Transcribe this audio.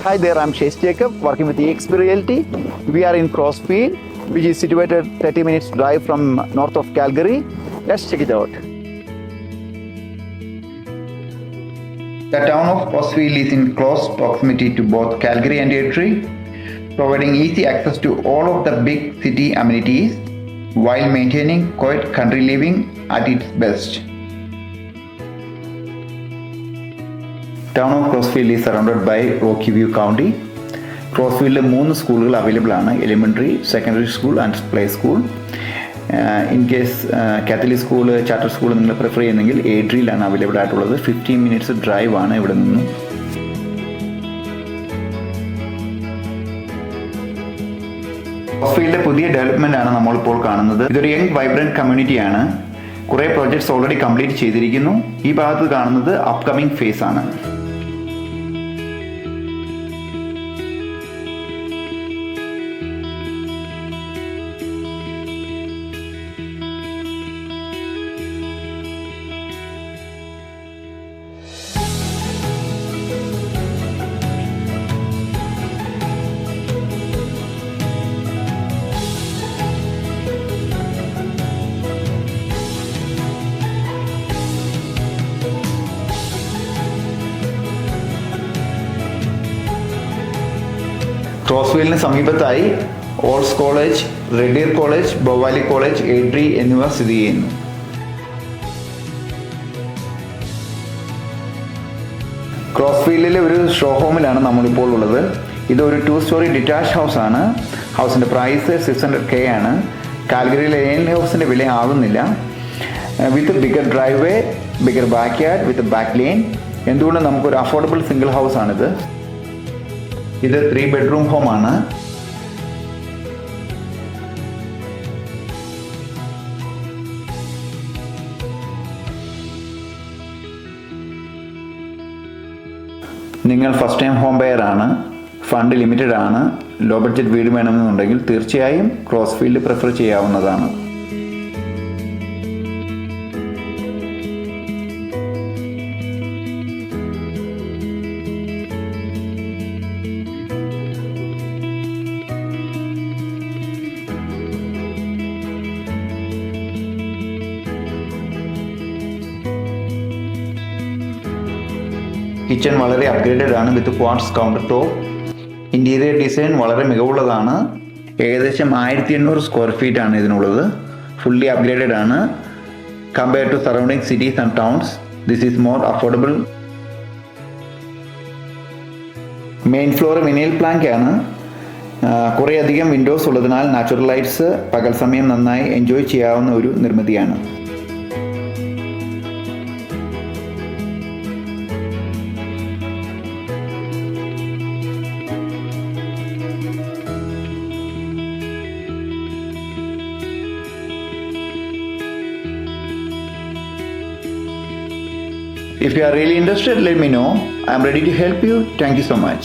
Hi there, I'm Shays Jacob, working with EXP Realty. We are in Crossfield, which is situated 30 minutes drive from north of Calgary. Let's check it out. The town of Crossfield is in close proximity to both Calgary and Airdrie, providing easy access to all of the big city amenities while maintaining quiet country living at its best. Town of Crossfield is surrounded by Rocky View County. Crossfield 3 സ്കൂളുകൾ available ആണ്, elementary, secondary school and play school. In case Catholic school, charter school നിങ്ങൾ prefer ചെയ്യുന്നെങ്കിൽ എയ്ഡ്രിയിലാണ് available ആയിട്ടുള്ളത്. 15 minutes drive ആണ് ഇവിടെ നിന്നും. ക്രോസ്ഫീൽഡിലെ പുതിയ development ആണ് നമ്മളിപ്പോൾ കാണുന്നത്. ഇതൊരു യങ് വൈബ്രന്റ് കമ്മ്യൂണിറ്റിയാണ്. കുറേ പ്രോജക്ട്സ് ഓൾറെഡി കംപ്ലീറ്റ് ചെയ്തിരിക്കുന്നു. ഈ ഭാഗത്ത് കാണുന്നത് അപ്കമിംഗ് ഫേസ് ആണ്. ക്രോസ്ഫീൽഡിന് സമീപത്തായി ഓൾസ് കോളേജ്, റെഡിയർ കോളേജ്, ബൊവാലി കോളേജ്, എയ്ഡ്രി എന്നിവ സ്ഥിതി ചെയ്യുന്നു. ക്രോസ്ഫീൽഡിലെ ഒരു ഷോ ഹോമിലാണ് നമ്മളിപ്പോൾ ഉള്ളത്. ഇതൊരു 2 സ്റ്റോറി ഡിറ്റാച്ച് ഹൗസ് ആണ്. ഹൗസിൻ്റെ പ്രൈസ് 600K ആണ്. കാൽഗറിയിലെ ഏൺ ഹൗസിൻ്റെ വില ആകുന്നില്ല. With bigger driveway, bigger backyard with back lane. എന്തുകൊണ്ട് നമുക്കൊരു അഫോർഡബിൾ സിംഗിൾ ഹൗസ് ആണിത്. ഇത് 3 ബെഡ്റൂം ഹോമാണ്. നിങ്ങൾ ഫസ്റ്റ് ടൈം ഹോം ബയർ ആണ്, ഫണ്ട് ലിമിറ്റഡ് ആണ്, ലോ ബഡ്ജറ്റ് വീട് വേണമെന്നുണ്ടെങ്കിൽ തീർച്ചയായും ക്രോസ്ഫീൽഡ് പ്രിഫർ ചെയ്യാവുന്നതാണ്. കിച്ചൺ വളരെ അപ്ഗ്രേഡഡ് ആണ് with quartz countertop. Interior design വളരെ മികവുള്ളതാണ്. ഏകദേശം 1800 സ്ക്വയർ ഫീറ്റ് ആണ് ഇതിനുള്ളത്. ഫുള്ളി അപ്ഗ്രേഡഡ് ആണ്. Compare to surrounding cities and towns, this is more affordable. Main floor vinyl plank ആണ്. കുറേയധികം വിൻഡോസ് ഉള്ളതിനാൽ നാച്ചുറൽ ലൈറ്റ്സ് പകൽ സമയം നന്നായി എൻജോയ് ചെയ്യാവുന്ന ഒരു നിർമ്മിതിയാണ്. If you are really interested, let me know. I am ready to help you. Thank you so much.